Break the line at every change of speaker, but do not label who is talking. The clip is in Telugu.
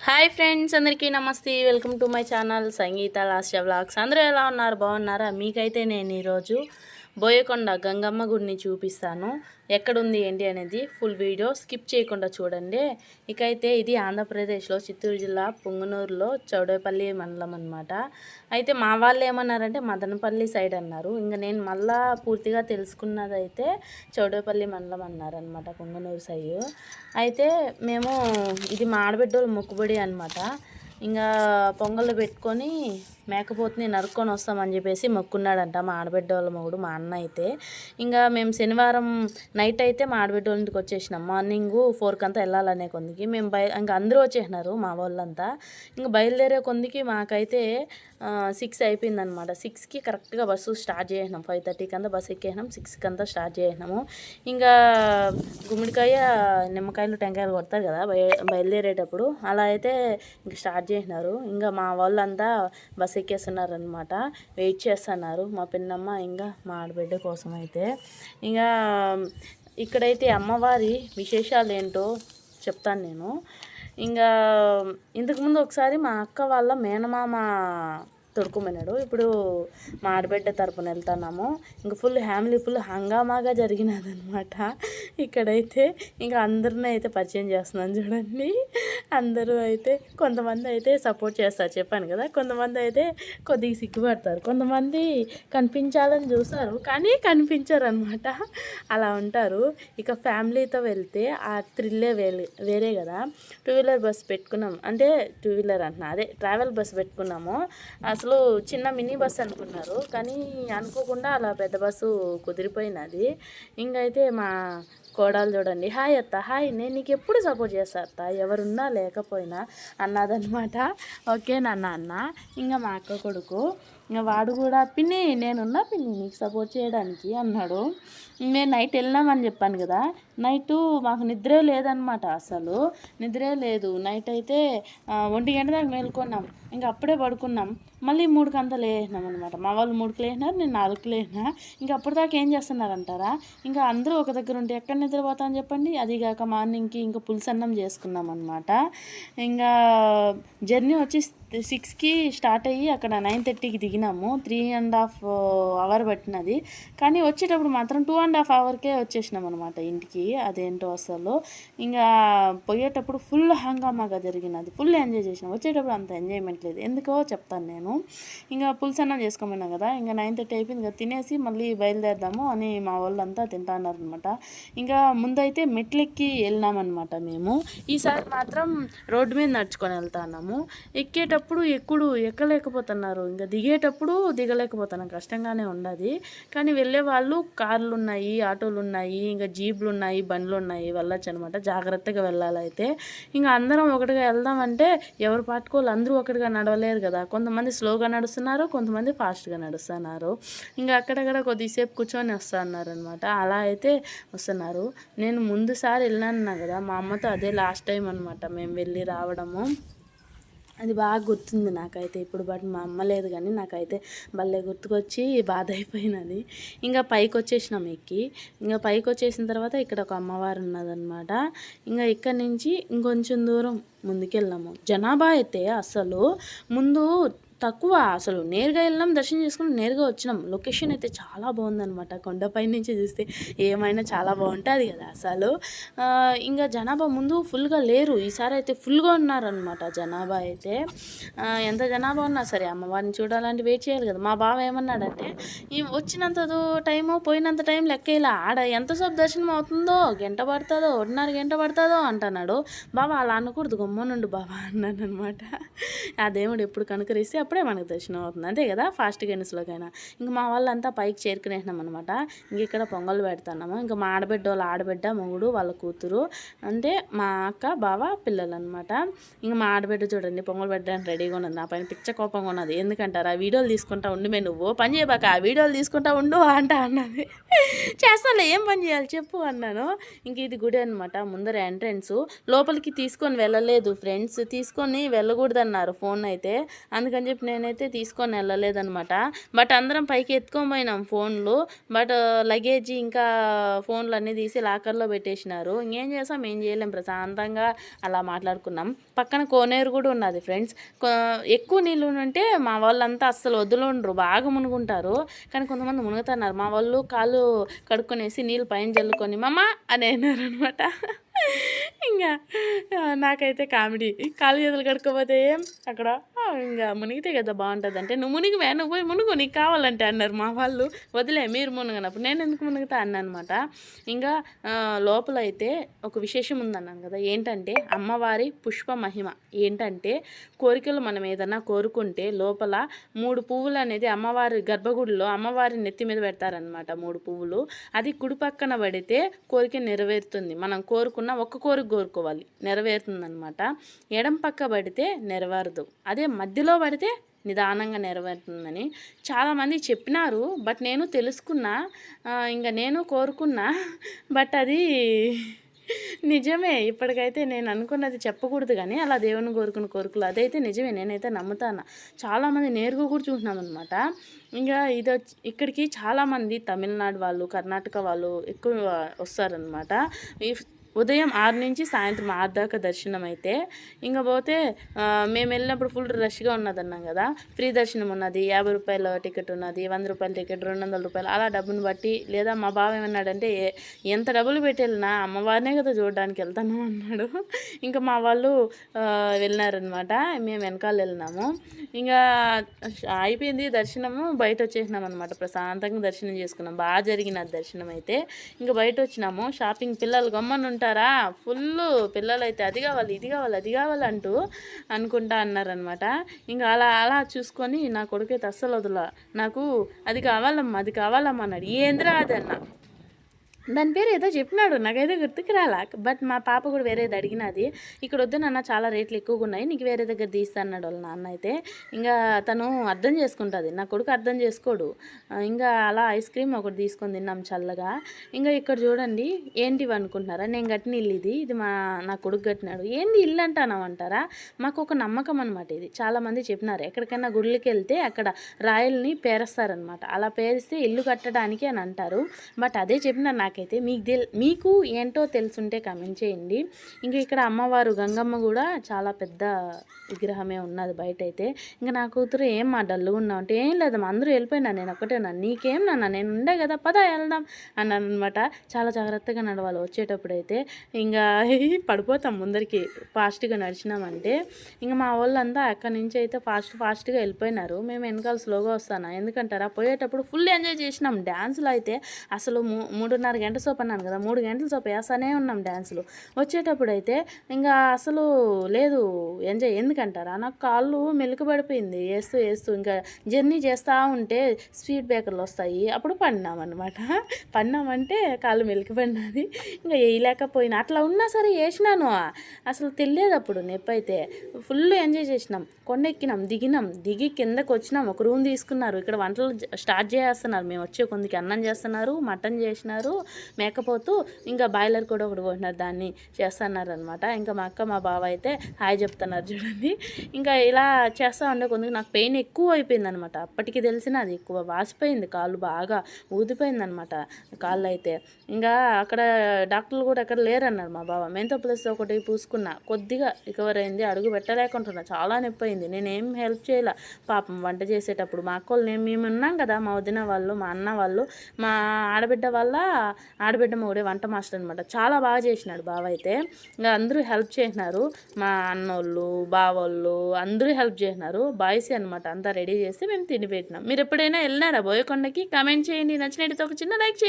హాయ్ ఫ్రెండ్స్, అందరికీ నమస్తే. Welcome to my channel Sangeetha Lasya vlogs. అందరూ ఎలా ఉన్నారు? బాగున్నారా? మీకైతే నేను ఈరోజు బోయకొండ గంగమ్మ గుడిని చూపిస్తాను. ఎక్కడుంది ఏంటి అనేది ఫుల్ వీడియో స్కిప్ చేయకుండా చూడండి. ఇకైతే ఇది ఆంధ్రప్రదేశ్లో చిత్తూరు జిల్లా పొంగనూరులో చౌడేపల్లి మండలం అనమాట. అయితే మా వాళ్ళు ఏమన్నారంటే మదనపల్లి సైడ్ అన్నారు. ఇంకా నేను మళ్ళా పూర్తిగా తెలుసుకున్నదైతే చౌడేపల్లి మండలం అన్నారనమాట, పొంగనూరు సైడ్. అయితే మేము ఇది మా ఆడబిడ్డలు మొక్కుబడి అనమాట. ఇంకా పొంగళ్ళు పెట్టుకొని మేకపోతుని నరుక్కొని వస్తామని చెప్పేసి మొక్కున్నాడంట మా ఆడబిడ్డ వాళ్ళ మొగుడు, మా అన్న అయితే. ఇంకా మేము శనివారం నైట్ అయితే మా ఆడబిడ్డ వాళ్ళ ఇంటికి వచ్చేసినాం. మార్నింగ్ 4 కంతా వెళ్ళాలనే కొందికి మేము ఇంకా అందరూ వచ్చేసినారు మా వాళ్ళంతా. ఇంకా బయలుదేరే కొందికి మాకైతే 6 అయిపోయిందనమాట. 6కి కరెక్ట్గా బస్సు స్టార్ట్ చేసినాం. 5:30 కంతా బస్సు ఎక్కేసినాం. 6 కంతా స్టార్ట్ చేసినాము. ఇంకా గుమ్మడికాయ నిమ్మకాయలు టెంకాయలు కొడతారు కదా బయలుదేరేటప్పుడు, అలా అయితే ఇంక స్టార్ట్ చేసినారు. ఇంకా మా వాళ్ళంతా బస్సు ఎక్కేస్తున్నారనమాట. వెయిట్ చేస్తున్నారు మా పిన్నమ్మ ఇంకా మా ఆడబిడ్డ కోసం అయితే. ఇంకా ఇక్కడైతే అమ్మవారి విశేషాలు ఏంటో చెప్తాను నేను. ఇంకా ఇంతకుముందు ఒకసారి మా అక్క వాళ్ళ మేనమామ తొడుకుమన్నాడు. ఇప్పుడు మా ఆడబిడ్డ తరపున వెళ్తున్నాము. ఇంకా ఫుల్ ఫ్యామిలీ ఫుల్ హంగామాగా జరిగినదనమాట. ఇక్కడైతే ఇంకా అందరినీ అయితే పరిచయం చేస్తున్నాను చూడండి. అందరూ అయితే కొంతమంది అయితే సపోర్ట్ చేస్తారు, చెప్పాను కదా. కొంతమంది అయితే కొద్దిగా సిగ్గుపడతారు, కొంతమంది కనిపించాలని చూస్తారు కానీ కనిపించరు అనమాట. అలా ఉంటారు. ఇక ఫ్యామిలీతో వెళ్తే ఆ థ్రిల్లే వేరే కదా. 2 వీలర్ బస్ పెట్టుకున్నాం, అంటే 2 వీలర్ అంటున్నా, అదే ట్రావెల్ బస్ పెట్టుకున్నాము. అసలు చిన్న మినీ బస్ అనుకున్నారు కానీ అనుకోకుండా అలా పెద్ద బస్సు కుదిరిపోయినది. ఇంకైతే మా కోడలు చూడండి, హాయ్ అత్త, హాయ్, నేను నీకు ఎప్పుడు సపోర్ట్ చేస్తా అత్త, ఎవరున్నా లేకపోయినా అన్నదనమాట. ఓకే నాన్న అన్న. ఇంకా మా అక్క కొడుకు ఇంకా వాడు కూడా పిన్ని నేనున్నా పిన్ని నీకు సపోర్ట్ చేయడానికి అన్నాడు. నేను నైట్ వెళ్ళినామని చెప్పాను కదా, నైటు మాకు నిద్రే లేదనమాట. అసలు నిద్రే లేదు. నైట్ అయితే 1 గంట దాకా మేల్కొన్నాం. ఇంకా అప్పుడే పడుకున్నాం. మళ్ళీ 3 కంతా లేసినాం అనమాట. మా వాళ్ళు 3కి లేసినారు, నేను 4కి లేసినా. ఇంకా అప్పటిదాకా ఏం చేస్తున్నారంటారా, ఇంకా అందరూ ఒక దగ్గర ఉంటే ఎక్కడ నిద్రపోతామని చెప్పండి. అదిగాక మార్నింగ్కి ఇంకా పులుసన్నం చేసుకున్నాం అనమాట. ఇంకా జర్నీ వచ్చి 6కి స్టార్ట్ అయ్యి అక్కడ 9:30కి దిగినాము. 3.5 అవర్ పట్టినది. కానీ వచ్చేటప్పుడు మాత్రం 2.5 అవర్కే వచ్చేసినాం అనమాట ఇంటికి. అదేంటో అసలు. ఇంకా పోయేటప్పుడు ఫుల్ హంగామాగా జరిగినది, ఫుల్ ఎంజాయ్ చేసినాం. వచ్చేటప్పుడు అంత ఎంజాయ్మెంట్ లేదు, ఎందుకో చెప్తాను నేను. ఇంకా పులుసన్నం చేసుకోమన్నాం కదా, ఇంకా 9:30 అయిపోయింది కదా, తినేసి మళ్ళీ బయలుదేరదాము అని మా వాళ్ళంతా తింటున్నారు అనమాట. ఇంకా ముందైతే మెట్లెక్కి వెళ్ళినామన్నమాట మేము. ఈసారి మాత్రం రోడ్డు మీద నడుచుకొని వెళ్తున్నాము. ఎక్కేటప్పుడు ఎక్కలేకపోతున్నారు, ఇంకా దిగేటప్పుడు దిగలేకపోతున్నాం, కష్టంగానే ఉండదు. కానీ వెళ్ళే వాళ్ళు కార్లు ఉన్నాయి, ఆటోలు ఉన్నాయి, ఇంకా జీపులు ఉన్నాయి, బండ్లు ఉన్నాయి, వెళ్ళొచ్చు అనమాట. జాగ్రత్తగా వెళ్ళాలైతే. ఇంకా అందరం ఒకటిగా వెళ్దామంటే ఎవరు పాటుకోవాలి, అందరూ ఒకటిగా నడవలేరు కదా. కొంతమంది స్లోగా నడుస్తున్నారు, కొంతమంది ఫాస్ట్గా నడుస్తున్నారు. ఇంకా అక్కడక్కడ కొద్దిసేపు కూర్చొని వస్తున్నారు అనమాట. అలా అయితే వస్తున్నారు. నేను ముందుసారి వెళ్ళినాను కదా మా అమ్మతో, అదే లాస్ట్ టైం అనమాట మేము వెళ్ళి రావడము. అది బాగా గుర్తుంది నాకైతే. ఇప్పుడు బట్ మా అమ్మ లేదు కానీ నాకైతే భలే గుర్తుకొచ్చి బాధ అయిపోయినది. ఇంకా పైకి వచ్చేసినాం ఎక్కి. ఇంకా పైకి వచ్చేసిన తర్వాత ఇక్కడ ఒక అమ్మవారు ఉన్నదన్నమాట. ఇంకా ఇక్కడి నుంచి ఇంకొంచెం దూరం ముందుకెళ్ళాము. జనాభా అయితే అసలు ముందు తక్కువ, అసలు నేరుగా వెళ్ళినాం, దర్శనం చేసుకుని నేరుగా వచ్చినాం. లొకేషన్ అయితే చాలా బాగుందనమాట. కొండపై నుంచి చూస్తే ఏమైనా చాలా బాగుంటుంది కదా అసలు. ఇంకా జనాభా ముందు ఫుల్గా లేరు, ఈసారి అయితే ఫుల్గా ఉన్నారనమాట జనాభా అయితే. ఎంత జనాభా ఉన్నా సరే అమ్మవారిని చూడాలంటే వెయిట్ చేయాలి కదా. మా బావ ఏమన్నాడంటే, ఈ వచ్చినంత టైము పోయినంత టైం లెక్క ఇలా ఆడ ఎంతసేపు దర్శనం అవుతుందో, గంట పడుతుందో 1.5 గంట పడుతుందో అంటున్నాడు. బావ అలా అనకూడదు, గమ్మునుండు బావ అన్నాను అనమాట. ఆ దేవుడు ఎప్పుడు కనుకరిస్తే అప్పుడే మనకు దర్శనం అవుతుంది, అంతే కదా, ఫాస్ట్గా స్లోకైనా. ఇంకా మా వాళ్ళంతా పైకి చేరుకునేసినాం అనమాట. ఇంక ఇక్కడ పొంగల్ పెడుతున్నాము. ఇంకా మా ఆడబిడ్డ మొగుడు వాళ్ళ కూతురు, అంటే మా అక్క బావ పిల్లలు అనమాట. ఇంకా మా ఆడబిడ్డ చూడండి పొంగల్ పెట్టడానికి రెడీగా ఉన్నది. నా పైన పిచ్చ కోపంగా ఉన్నది. ఎందుకంటారా, వీడియోలు తీసుకుంటా ఉండి నువ్వు పని చేయబాక, ఆ వీడియోలు తీసుకుంటా ఉండు అన్నది. చేస్తానులే, ఏం పని చేయాలి చెప్పు అన్నాను. ఇంక ఇది గుడి అనమాట. ముందర ఎంట్రెన్స్. లోపలికి తీసుకొని వెళ్ళలేదు ఫ్రెండ్స్, తీసుకొని వెళ్ళకూడదు అన్నారు ఫోన్ అయితే. అందుకని చెప్పి చెప్పి నేనైతే తీసుకొని వెళ్ళలేదనమాట. బట్ అందరం పైకి ఎత్తుకొని పోయినాం ఫోన్లు. బట్ లగేజ్ ఇంకా ఫోన్లు అన్నీ తీసి లాకర్లో పెట్టేసినారు. ఇంకేం చేసాం, ఏం చేయలేం, ప్రశాంతంగా అలా మాట్లాడుకున్నాం. పక్కన కోనేరు కూడా ఉన్నది ఫ్రెండ్స్. ఎక్కువ నీళ్ళు ఉంటే మా వాళ్ళంతా అస్సలు వదులుండ్రు, బాగా మునుగుంటారు. కానీ కొంతమంది మునుగుతున్నారు. మా వాళ్ళు కాళ్ళు కడుక్కొనేసి నీళ్ళు పైన జల్లుకొని మమ్మ అని అన్నారనమాట. ఇంకా నాకైతే కామెడీ, కాళ్ళు చేతులు కడుక్కోపోతే ఏం అక్కడ ఇంకా మునిగితే కదా బాగుంటుంది అంటే, నువ్వు మునిగివే, నువ్వు పోయి మునుగు, నీకు కావాలంటే అన్నారు మా వాళ్ళు. వదిలే మీరు మునగనప్పుడు నేను ఎందుకు మునుగుతా అన్నమాట. ఇంకా లోపల అయితే ఒక విశేషం ఉందన్నాను కదా, ఏంటంటే అమ్మవారి పుష్ప మహిమ ఏంటంటే, కోరికలు మనం ఏదన్నా కోరుకుంటే లోపల 3 పువ్వులు అనేది అమ్మవారి గర్భగుడిలో అమ్మవారి నెత్తి మీద పెడతారనమాట. 3 పువ్వులు అది కుడి పక్కన పడితే కోరిక నెరవేరుతుంది. మనం కోరుకున్న ఒక్క కోరిక కోరుకోవాలి, నెరవేరుతుందనమాట. ఎడం పక్క పడితే నెరవేరదు, అదే మధ్యలో పడితే నిదానంగా నెరవేరుతుందని చాలామంది చెప్పినారు. బట్ నేను తెలుసుకున్నా, ఇంకా నేను కోరుకున్నా. బట్ అది నిజమే. ఇప్పటికైతే నేను అనుకున్నది చెప్పకూడదు, కానీ అలా దేవుని కోరుకున్న కోరికలు అదైతే నిజమే, నేనైతే నమ్ముతాను. చాలామంది నేరుగా కూడా చూసినాం అనమాట. ఇంకా ఇక్కడికి చాలామంది తమిళనాడు వాళ్ళు, కర్ణాటక వాళ్ళు ఎక్కువ వస్తారనమాట. ఉదయం 6 నుంచి సాయంత్రం 6 దాకా దర్శనం అయితే. ఇంకా పోతే మేము వెళ్ళినప్పుడు ఫుల్ రష్గా ఉన్నదన్నాం కదా, ఫ్రీ దర్శనం ఉన్నది, 50 రూపాయల టికెట్ ఉన్నది, 100 రూపాయల టికెట్, 200 రూపాయలు, అలా డబ్బును బట్టి. లేదా మా బావ ఏమన్నాడంటే, ఎంత డబ్బులు పెట్టి వెళ్ళినా అమ్మవారినే కదా చూడడానికి వెళ్తాను అన్నాడు. ఇంకా మా వాళ్ళు వెళ్ళినారనమాట, మేము వెనకాల వెళ్ళినాము. ఇంకా అయిపోయింది దర్శనము, బయట వచ్చేసినాం అనమాట. ప్రశాంతంగా దర్శనం చేసుకున్నాం, బాగా జరిగిన దర్శనం అయితే. ఇంకా బయట వచ్చినాము. షాపింగ్, పిల్లలు గమ్మని ఉంటారా, ఫుల్ పిల్లలు అయితే అది కావాలి, ఇది కావాలి, అది కావాలి అంటూ అనుకుంటా అన్నారనమాట. ఇంకా అలా అలా చూసుకొని నా కొడుకైతే అస్సలు వదల, నాకు అది కావాలమ్మా, అది కావాలమ్మా అన్నాడు. ఏంద్రా అది అన్న, దాని పేరు ఏదో చెప్పినాడు, నాకైతే గుర్తుకు రాలా. బట్ మా పాప కూడా వేరేది అడిగినది, ఇక్కడ వద్దు నాన్న చాలా రేట్లు ఎక్కువగా ఉన్నాయి, నీకు వేరే దగ్గర తీస్తా అన్నాడు వాళ్ళ నాన్న అయితే. ఇంకా తను అర్థం చేసుకుంటుంది, నా కొడుకు అర్థం చేసుకోడు. ఇంకా అలా ఐస్ క్రీమ్ ఒకటి తీసుకొని తిన్నాం చల్లగా. ఇంకా ఇక్కడ చూడండి, ఏంటివి అనుకుంటున్నారా, నేను కట్టిన ఇల్లు ఇది, ఇది నా కొడుకు కట్టినాడు. ఏంది ఇల్లు అంటారా, మాకు ఒక నమ్మకం అనమాట. ఇది చాలామంది చెప్పినారు, ఎక్కడికైనా గుళ్ళకి వెళ్తే అక్కడ రాయల్ని పేరుస్తారనమాట, అలా పేరిస్తే ఇల్లు కట్టడానికి అని అంటారు. బట్ అదే చెప్పినారు నాకైతే. మీకు ఏంటో తెలుసుంటే కామెంట్ చేయండి. ఇంకా ఇక్కడ అమ్మవారు గంగమ్మ కూడా చాలా పెద్ద విగ్రహమే ఉన్నది బయట అయితే. ఇంకా నా కూతురు ఏమ్మా డల్లుగా ఉన్నావు అంటే, ఏం లేదమ్మా అందరూ వెళ్ళిపోయినా, నేను ఒక్కటేనా, నీకేం నాన్న నేను ఉండే కదా, పద వెళ్దాం అన్నాను అనమాట. చాలా జాగ్రత్తగా నడవాలి వచ్చేటప్పుడు అయితే. ఇంకా పడిపోతాం ముందరికి ఫాస్ట్గా నడిచినామంటే. ఇంకా మా వాళ్ళంతా అక్కడి నుంచి అయితే ఫాస్ట్గా వెళ్ళిపోయినారు. మేము వెనకాల స్లోగా వస్తాను, ఎందుకంటారా పోయేటప్పుడు ఫుల్ ఎంజాయ్ చేసినాం. డ్యాన్సులు అయితే అసలు 3:30 గంటల సోపు అన్నాను కదా, 3 గంటల సోపు వేస్తానే ఉన్నాం డ్యాన్సులు. వచ్చేటప్పుడు అయితే ఇంకా అసలు లేదు ఎంజాయ్. ఎందుకంటారా, నాకు కాళ్ళు మెలికబడిపోయింది వేస్తూ ఇంకా జర్నీ చేస్తూ ఉంటే స్పీడ్ బ్రేకర్లు వస్తాయి, అప్పుడు పడినామంటే కాళ్ళు మెలికబడినది. ఇంకా వేయలేకపోయినా, అట్లా ఉన్నా సరే వేసినాను, అసలు తెలియదు అప్పుడు నొప్పి అయితే. ఫుల్ ఎంజాయ్ చేసినాం, కొండ ఎక్కినాం, దిగి కిందకు వచ్చినాం. ఒక రూమ్ తీసుకున్నారు, ఇక్కడ వంటలు స్టార్ట్ చేస్తున్నారు. మేము వచ్చే కొందికి అన్నం చేస్తున్నారు, మటన్ చేసినారు, మేకపోతూ ఇంకా బాయిలర్ కూడా ఒకటి కొట్టినారు, దాన్ని చేస్తున్నారు అనమాట. ఇంకా మా అక్క మా బావ అయితే హాయ్ చెప్తున్నారు చూడండి. ఇంకా ఇలా చేస్తూ ఉండే కొందుకు నాకు పెయిన్ ఎక్కువ అయిపోయింది అనమాట. అప్పటికి తెలిసిన అది ఎక్కువ వాసిపోయింది, కాళ్ళు బాగా ఊదిపోయింది అనమాట కాళ్ళు అయితే. ఇంకా అక్కడ డాక్టర్లు కూడా ఎక్కడ లేరన్నారు మా బావ. మెంతో ప్లస్ ఒకటి పూసుకున్నా, కొద్దిగా రికవర్ అయింది, అడుగు పెట్టలేకుంటున్నా, చాలా నొప్పి అయింది. నేనేం హెల్ప్ చేయాల పాపం వంట చేసేటప్పుడు. మా అక్క వాళ్ళు మేము ఉన్నాం కదా, మా వదిన వాళ్ళు, మా అన్న వాళ్ళు, మా ఆడబిడ్డ మొగుడే వంట మాస్టర్ అనమాట. చాలా బాగా చేసినాడు బావ అయితే. ఇంకా అందరూ హెల్ప్ చేసినారు, మా అన్నోళ్ళు, బావోళ్ళు అందరూ హెల్ప్ చేసినారు. బాయ్స్ అనమాట, అంతా రెడీ చేసి మేము తిని పెట్టినాం. మీరు ఎప్పుడైనా వెళ్ళినారా బోయకొండకి? కామెంట్ చేయండి, నచ్చినట్టయితే ఒక చిన్న లైక్ చేయండి.